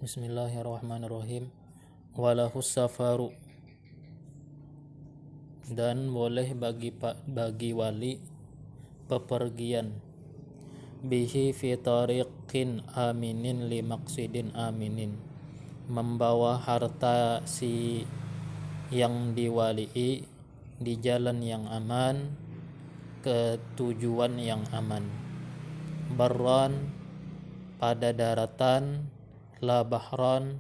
Bismillahirrahmanirrahim. Walahus safaru, dan boleh bagi wali bepergian, bihi fi tariqin aminin li maqsidin aminin, membawa harta si yang diwalii di jalan yang aman ke tujuan yang aman, barran pada daratan, la bahran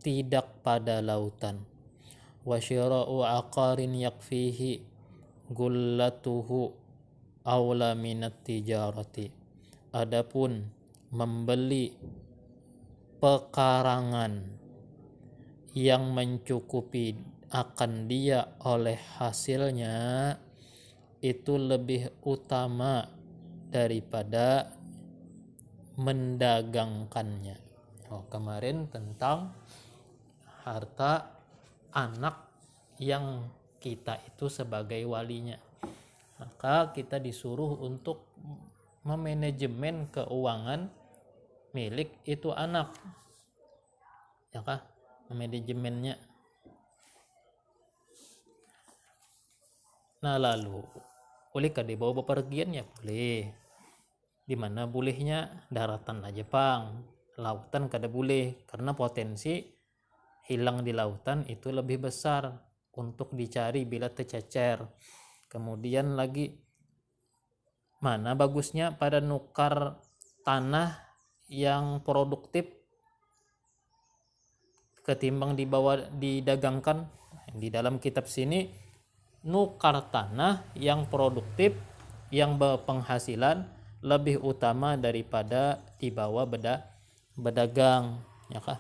tidak pada lautan, wa syira'u aqarin yakfihi gullatuhu aula minat tijarati, adapun membeli pekarangan yang mencukupi akan dia oleh hasilnya itu lebih utama daripada mendagangkannya. Kemarin tentang harta anak yang kita itu sebagai walinya, maka kita disuruh untuk memanajemen keuangan milik itu anak, ya kah, manajemennya. Nah, lalu boleh kah dibawa bepergian? Ya boleh. Di mana bolehnya? Daratan aja pang, lautan kada boleh, karena potensi hilang di lautan itu lebih besar untuk dicari bila tercecer. Kemudian lagi, mana bagusnya pada nukar tanah yang produktif ketimbang dibawa didagangkan? Di dalam kitab sini nukar tanah yang produktif yang berpenghasilan lebih utama daripada dibawa berdagang, ya kah?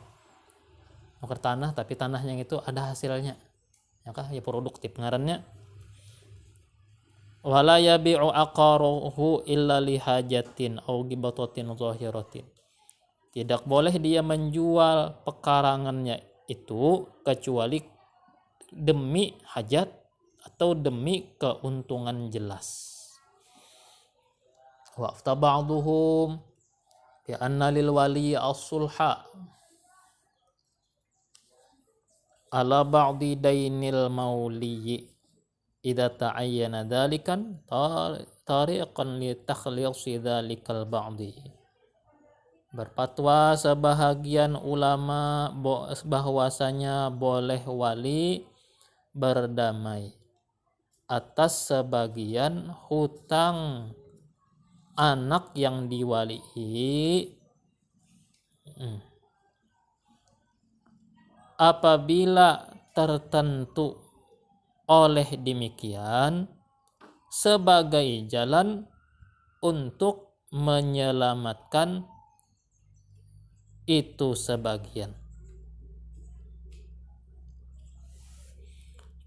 Nukar tanah tapi tanahnya itu ada hasilnya, ya kah, ya produktif ngarannya. Wala yabi'u aqaruhu illa lihajatin au gibatatin zahiratin, tidak boleh dia menjual pekarangannya itu kecuali demi hajat atau demi keuntungan jelas. Wa afta ba'duhum bi anna lil wali as-sulha ala ba'di dainil mauliyi idza ta'ayyana dzalikan tariqan li takhlisi dzalikal ba'di. Berfatwa sebahagian ulama bahwasanya boleh wali berdamai atas sebagian hutang anak yang diwalii apabila tertentu oleh demikian sebagai jalan untuk menyelamatkan itu sebagian.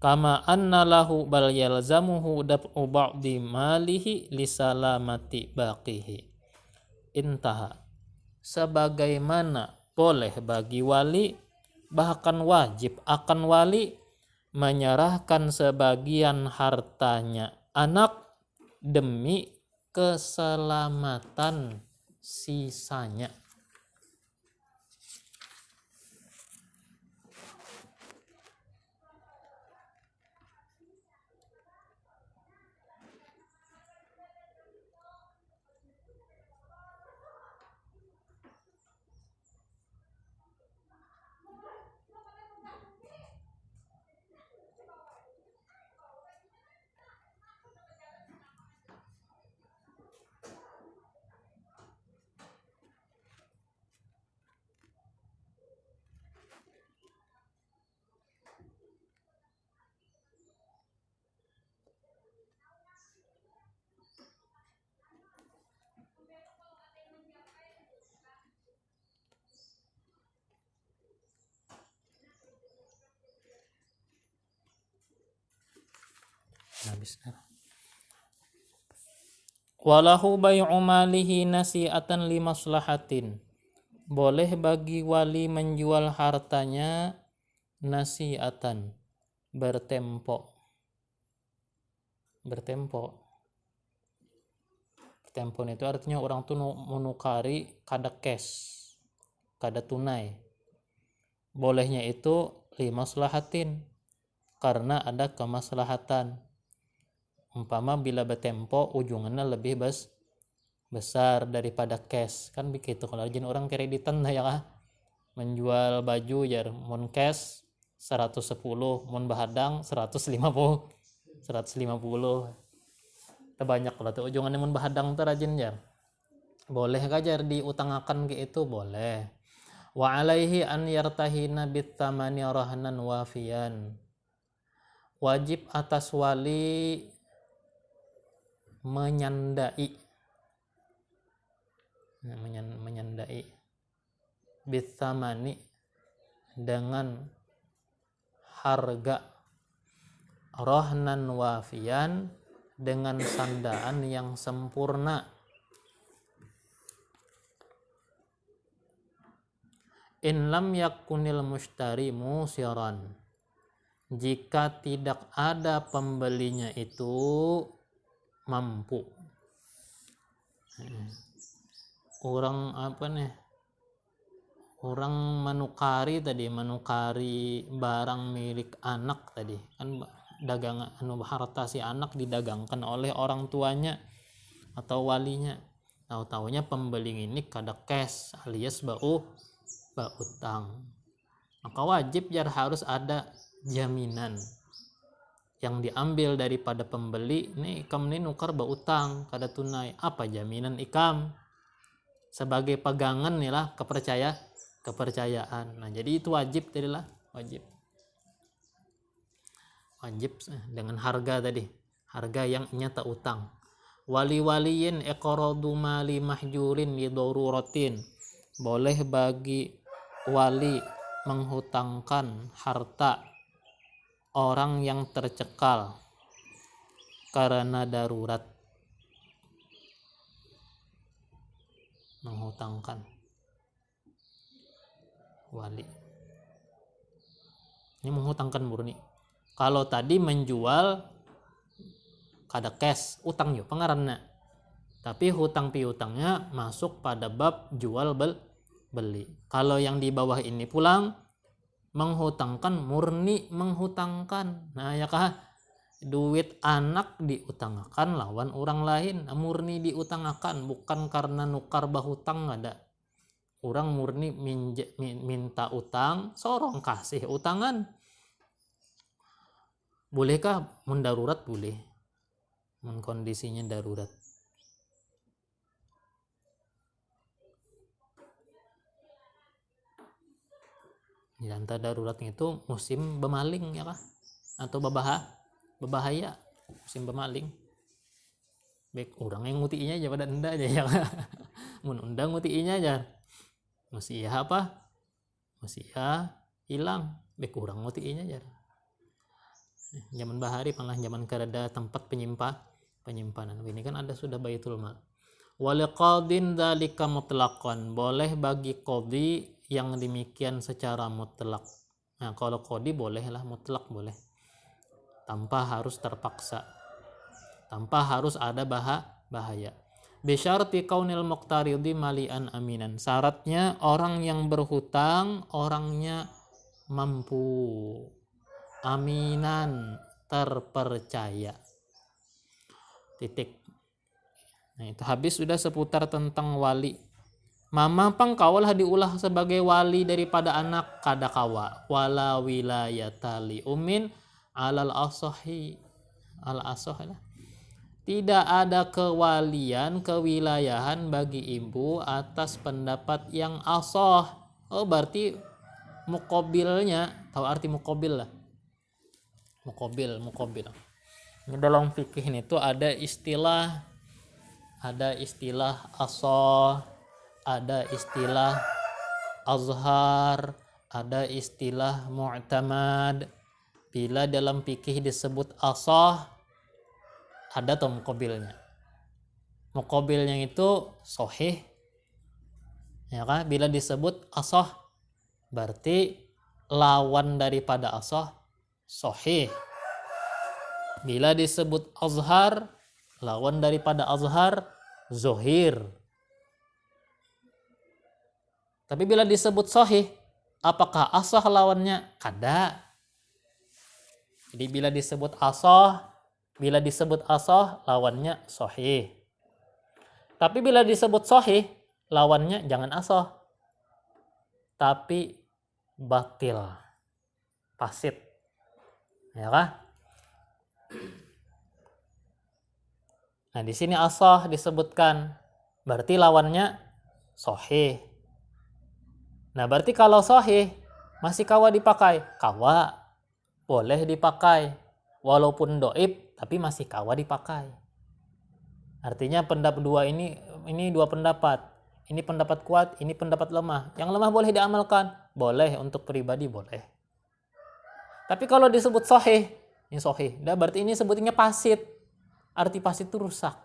Kama anna lahu bal yalzamuhu dab'u ba'di malihi lisalamati baqihi. Intaha. Sebagaimana boleh bagi wali, bahkan wajib akan wali menyerahkan sebagian hartanya anak demi keselamatan sisanya. Walahu bai'u malihi nasi'atan li maslahatin. Boleh bagi wali menjual hartanya nasi'atan, bertempo. Bertempo itu artinya orang tuh menukari kada cash, kada tunai. Bolehnya itu limaslahatin, karena ada kemaslahatan. Umpama bila betempo ujungannya lebih besar daripada cash, kan begitu. Kalau jin orang kreditan ya kah, menjual baju jar mun cash 110, mun bahadang 150. Terbanyak kalau tuh ujungannya mun bahadang tuh rajin jar. Boleh kajar diutangakan ke itu boleh. Wa alaihi an yartahina bittamani rahnan wafiyan. Wajib atas wali menyandai bittamani dengan harga, rahnan wafiyan dengan sandaan yang sempurna. In lam yakunil mushtari musiran, jika tidak ada pembelinya itu mampu. Orang menukari barang milik anak tadi, kan dagangan harta si anak didagangkan oleh orang tuanya atau walinya. Tahu-tahunya pembeli ini kada cash alias bau utang, maka wajib harus ada jaminan yang diambil daripada pembeli. Ini ikam ini nukar utang kada tunai, apa jaminan ikam sebagai pegangan nih lah kepercayaan. Nah jadi itu wajib tadi lah, wajib dengan harga tadi, harga yang nyata utang. Wali-waliyin iqradu mali mahjurin li daruratin, boleh bagi wali menghutangkan harta orang yang tercekal karena darurat. Menghutangkan wali ini menghutangkan murni. Kalau tadi menjual kada cash, utang yo pengaranna, tapi hutang piutangnya masuk pada bab jual beli. Kalau yang di bawah ini pulang menghutangkan murni menghutangkan. Nah ya kah, duit anak diutangkan lawan orang lain, murni diutangkan, bukan karena nukar bahutang ada. Orang murni minta utang, sorong kasih utangan. Bolehkah? Mun darurat boleh, mun kondisinya darurat. Janta darurat itu musim bemaling ya kah? Atau berbahaya musim bemaling. Baik orang yang ngutiinya aja pada enda aja ya. Mun undang ngutiinya aja. Masih ya apa? Masih ya hilang. Baik orang ngutiinya aja. Zaman bahari malah zaman kada tempat penyimpanan. Ini kan ada sudah baitul mal. Wal qadin dzalika mutlaqan, boleh bagi qadi yang demikian secara mutlak. Nah, kalau qadi bolehlah mutlak boleh. Tanpa harus terpaksa. Tanpa harus ada bahaya. Bisyarti kaunil muqtaridi malian aminan. Syaratnya orang yang berhutang orangnya mampu, aminan, terpercaya. Titik. Nah, itu habis sudah seputar tentang wali. Mama pangkawal diulah sebagai wali daripada anak kada kawa. Wala wilayata li umin alal asahi. Al asah lah. Tidak ada kewilayahan bagi ibu atas pendapat yang asah. Oh berarti mukobilnya, tahu arti mukobil lah. Mukobil. Ini dalam fikih itu ada istilah asah, ada istilah azhar, ada istilah mu'tamad. Bila dalam fikih disebut asah, ada atau muqabilnya. Muqabilnya itu sahih. Ya kan? Bila disebut asah, berarti lawan daripada asah sahih. Bila disebut azhar, lawan daripada azhar zohir. Tapi bila disebut sahih, Apakah asah lawannya? Kada. Jadi bila disebut asah lawannya sahih. Tapi bila disebut sahih lawannya jangan asah, tapi batil, fasid. Ya kah? Nah, di sini asah disebutkan, berarti lawannya sahih. Nah, berarti kalau sahih masih kawa dipakai? Kawa. Boleh dipakai. Walaupun doib, tapi masih kawa dipakai. Artinya pendapat dua ini dua pendapat. Ini pendapat kuat, ini pendapat lemah. Yang lemah boleh diamalkan? Boleh, untuk pribadi boleh. Tapi kalau disebut sahih, ini sahih. Nah, berarti ini sebutnya fasid. Arti fasid itu rusak.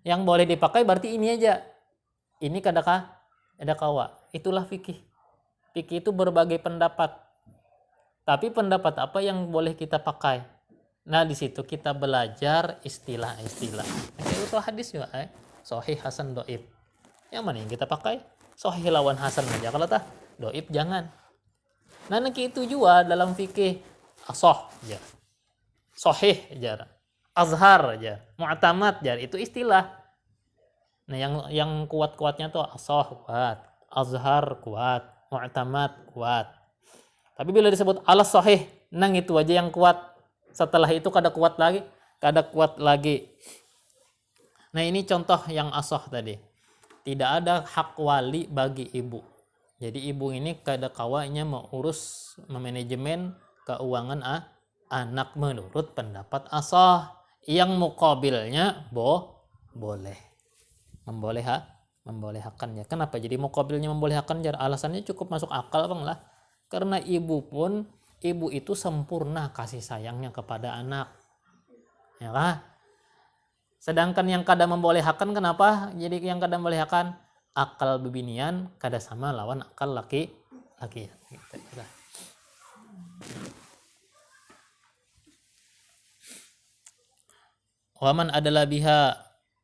Yang boleh dipakai berarti ini aja. Ini kadakah? Ada kawa. Itulah fikih. Fikih itu berbagai pendapat. Tapi pendapat apa yang boleh kita pakai? Nah, di situ kita belajar istilah-istilah. Kayak itu hadis juga, sahih, hasan, doib. Yang mana yang kita pakai? Sahih lawan hasan aja. Kalau tah doib jangan. Nah, nanti itu juga dalam fikih asah aja. Sahih aja. Azhar aja. Mu'tamad aja. Itu istilah. Nah, yang kuat-kuatnya tuh asah kuat, azhar kuat, mu'tamad kuat. Tapi bila disebut alas sahih, nang itu aja yang kuat. Setelah itu kada kuat lagi. Nah, ini contoh yang asah tadi. Tidak ada hak wali bagi ibu. Jadi ibu ini kada kawanya mengurus memanajemen keuangan anak menurut pendapat asah. Yang mukabilnya boleh. Membolehkannya. Kenapa jadi mukabilnya membolehkan? Alasannya cukup masuk akal bang lah. Karena ibu itu sempurna kasih sayangnya kepada anak. Ya kan? Sedangkan yang kada membolehkan, kenapa? Jadi yang kada membolehkan, akal bebinian kada sama lawan akal laki. Waman adalah biha,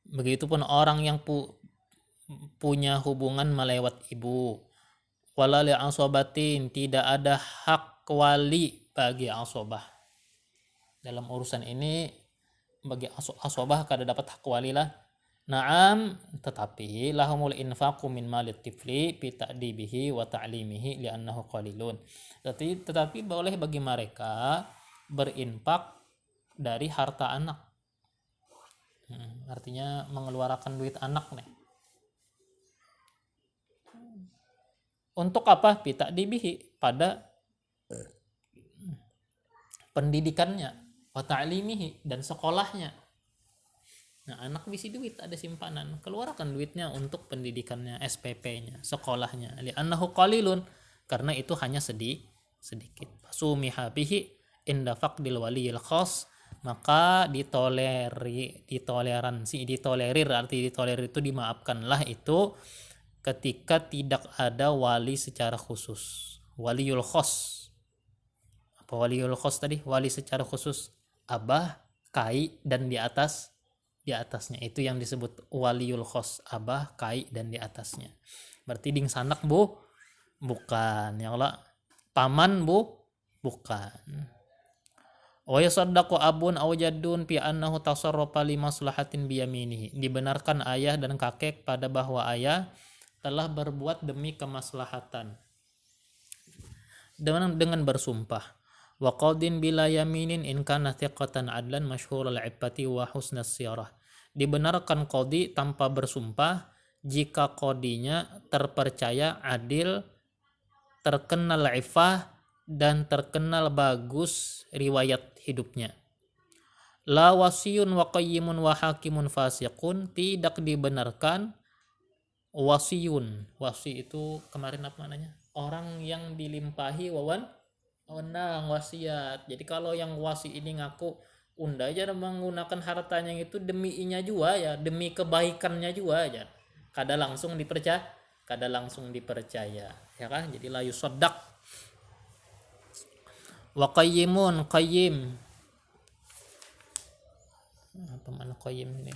begitupun orang yang punya hubungan melewat ibu. Wala li asobatin, tidak ada hak wali bagi asobah. Dalam urusan ini bagi asobah kada dapat hak wali lah. Naam, tetapi lahumul infaqu min malit tifli fi ta'dibihi wa ta'limihi li'annahu qalilun. Tetapi boleh bagi mereka berinfak dari harta anak. Artinya mengeluarkan duit anak nih. Untuk apa? Fi ta'dibihi, pada pendidikannya, wa ta'limihi, dan sekolahnya. Nah, anak bisi duit, ada simpanan, keluarkan duitnya untuk pendidikannya, SPP-nya, sekolahnya. Li'annahu qalilun, karena itu hanya sedikit. Sumiha bihi inda faqdil waliyil khas, maka ditolerir, arti ditolerir itu dimaafkanlah itu ketika tidak ada wali secara khusus. Waliyul khas. Apa waliyul khas tadi? Wali secara khusus. Abah, kai, dan di atasnya itu yang disebut waliyul khas. Abah, kai, dan di atasnya. Berarti ding sanak bukan. Yang lah paman bukan. Wa yasaddaqu abun aw jaddun fi annahu tasarrafa li maslahatin biyaminihi. Dibenarkan ayah dan kakek pada bahwa ayah telah berbuat demi kemaslahatan dengan bersumpah. Wa qadin bila yaminin in kana thiqatan adlan masyhurul iffati wa husnas sirah. Dibenarkan qadi tanpa bersumpah jika qadinya terpercaya, adil, terkenal iffah, dan terkenal bagus riwayat hidupnya. La wasiyun wa qayyimun wa hakimun fasiqun, tidak dibenarkan wasiyun. Wasi itu kemarin apa namanya? Orang yang dilimpahi wewenang, wasiat. Jadi kalau yang wasi ini ngaku unda aja menggunakan hartanya itu demi inya juga ya, demi kebaikannya juga aja. Kada langsung dipercaya, ya kan? Jadi la yusaddaq. Wa qayyimun, qayyim. Apa makna qayyim ini?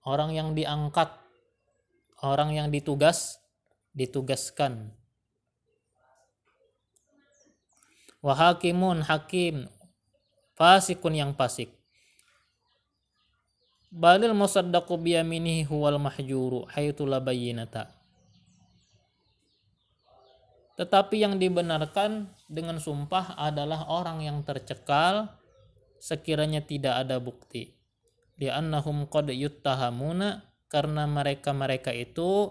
orang yang diangkat, orang yang ditugaskan. Wa hakimun, hakim, fasikun yang fasik. Balil musaddaqu biyaminihi huwal mahjuru haitsu la bayyinata. Tetapi yang dibenarkan dengan sumpah adalah orang yang tercekal sekiranya tidak ada bukti. Li'annahum qad yuttahamuna, karena mereka itu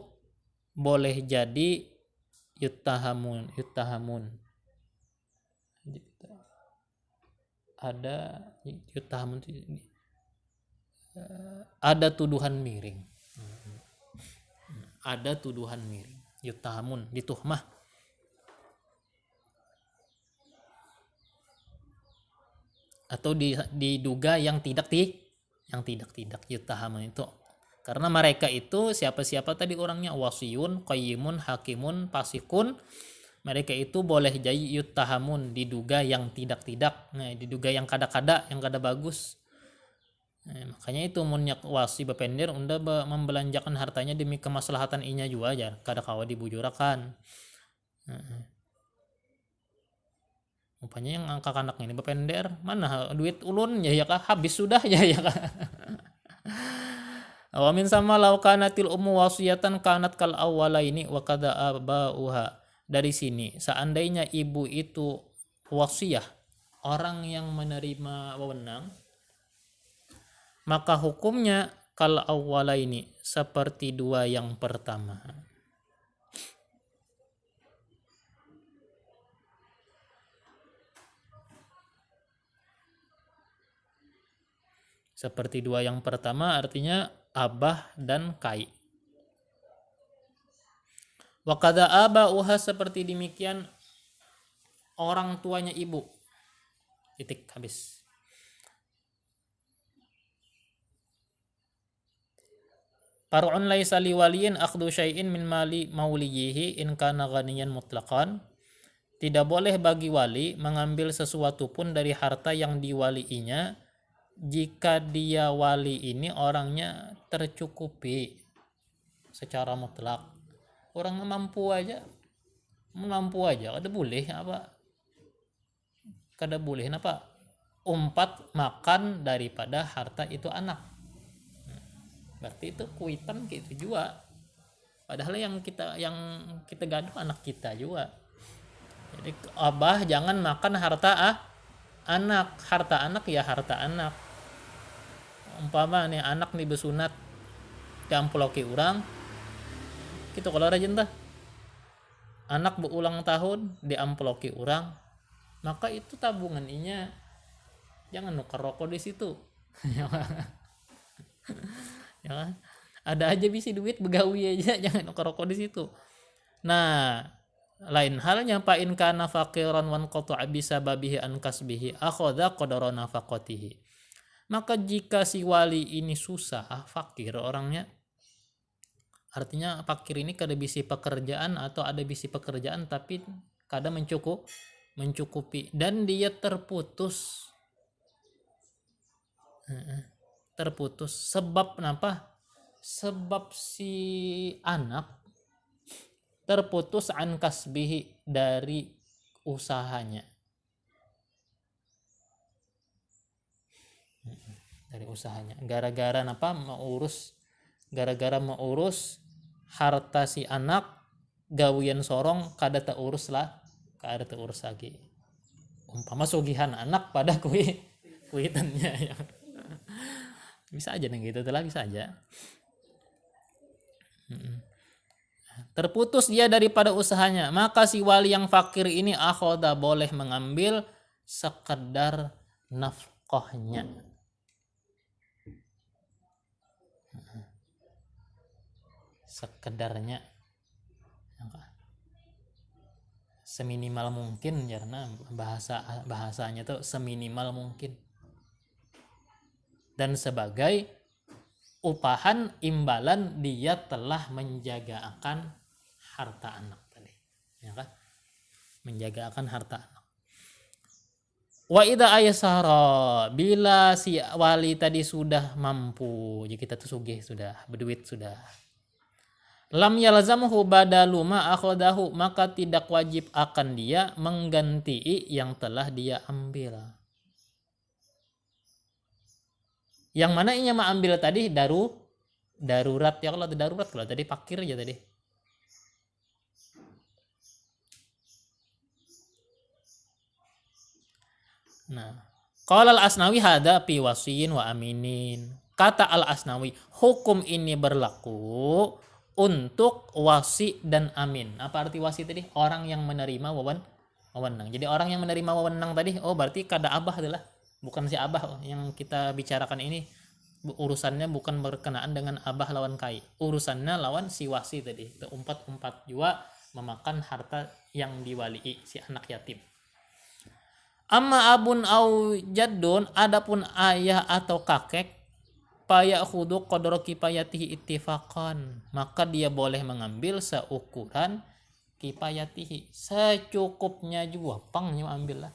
boleh jadi yuttahamun. Ada yuttahamun, ada tuduhan miring. Ada tuduhan miring. Yuttahamun, dituhmah. Atau diduga yang tidak yuttahamun itu. Karena mereka itu siapa-siapa tadi orangnya, wasiyun, qayyimun, hakimun, fasikun. Mereka itu boleh jadi yuttahamun, diduga yang tidak. Nah, diduga yang kada-kada, yang kada bagus. Nah, makanya itu munyak wasi bepender unda membelanjakan hartanya demi kemaslahatan inya juga aja, kada kawa dibujurakan. Rupanya yang angka anak ini bepender, mana duit ulun ya kah, habis sudah ya kah. Awamin sama laukanatil ummu wasiyatan kanat kal awwalaini wa kada abauha. Dari sini, seandainya ibu itu wasiyah, orang yang menerima wewenang, maka hukumnya kal awwalaini, seperti dua yang pertama. Seperti dua yang pertama artinya abah dan kai. Wa qada abauha, seperti demikian orang tuanya ibu. Titik, habis. Far'un laisa liwaliyin akhdu syai'in min mali mauliyihi in kana ghaniyan mutlaqan. Tidak boleh bagi wali mengambil sesuatu pun dari harta yang diwaliinya jika dia wali ini orangnya tercukupi secara mutlak. Orang mampu aja, kada boleh apa? Kada boleh apa? Umpat makan daripada harta itu anak. Berarti itu kuitan gitu juga. Padahal yang kita gaduh anak kita juga. Jadi abah jangan makan harta anak, harta anak ya harta anak. Umpama nih anak nih besunat diamploki orang, gitu kalau rajin tah. Anak berulang tahun diamploki orang, maka itu tabungan inya jangan nukar rokok di situ. Ya kan? Ada aja bisi duit begawi aja, jangan nukar rokok di situ. Nah, lain halnya fa in kana faqiran wan qata'a bi sababihi an kasbihi akhadha qadara nafaqatihi. Maka jika si wali ini susah, fakir orangnya, artinya fakir ini kada bisi pekerjaan atau ada bisi pekerjaan tapi kada mencukupi dan dia terputus sebab kenapa? Sebab si anak terputus an kasbihi, dari usahanya. Gara-gara mengurus harta si anak, gawian sorong kada terurus lagi. Umpama sugihan anak pada kuitannya ya. Bisa aja nih gitu, telah bisa aja. Terputus dia daripada usahanya, maka si wali yang fakir ini akhoda boleh mengambil sekedar nafkahnya. Sekedarnya, seminimal mungkin, karena bahasanya tuh seminimal mungkin, dan sebagai upahan imbalan dia telah menjaga akan harta anak tadi, ya kan? Menjaga akan harta anak. Wa idza aysara, bila si wali tadi sudah mampu, jadi kita tuh sugih sudah, berduit sudah. Lam yalzamhu badalu ma akhadahu, maka tidak wajib akan dia mengganti yang telah dia ambil. Yang mana inya ma ambil tadi darurat ya, kalau darurat kalau tadi fakir aja tadi. Nah, qala al-Asnawi hada fi wasiyin wa aminin. Kata al-Asnawi, hukum ini berlaku untuk wasi dan amin. Apa arti wasi tadi? Orang yang menerima wewenang. Jadi orang yang menerima wewenang tadi, oh berarti kada abah adalah, bukan si abah yang kita bicarakan ini. Urusannya bukan berkenaan dengan abah lawan kai. Urusannya lawan si wasi tadi. Itu umpat juga memakan harta yang diwalii si anak yatim. Amma abun au jaddun, adapun ayah atau kakek, paya khudu qadra kifayatihi ittifaqan, maka dia boleh mengambil seukuran kifayatihi, secukupnya juga pangnya ambil lah.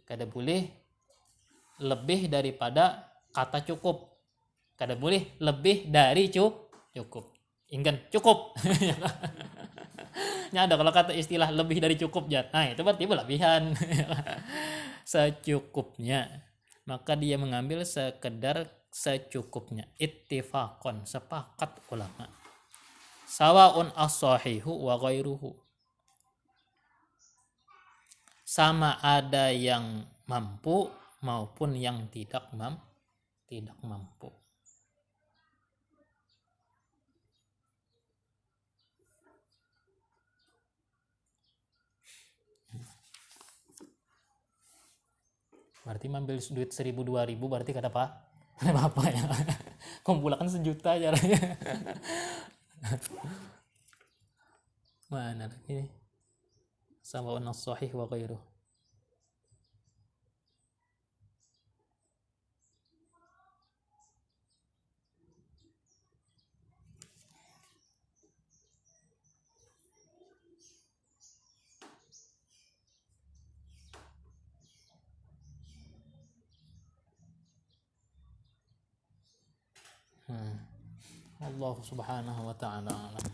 Kada boleh lebih daripada kata cukup, kada boleh lebih dari cukup. Ingat cukup. Ada kalau kata istilah lebih dari cukup jat, nah itu berarti berlebihan. Secukupnya, maka dia mengambil sekedar secukupnya. Ittifaqan, sepakat ulama. Sawaun as-sahihu wa ghairuhu, sama ada yang mampu maupun yang tidak mampu. Berarti ambil duit 1.000-2.000 berarti kata apa? Ada apa ya? Kumpulkan 1.000.000 caranya. Mana lagi? Sama as-sahih wa ghairuh. Allah subhanahu wa ta'ala alam.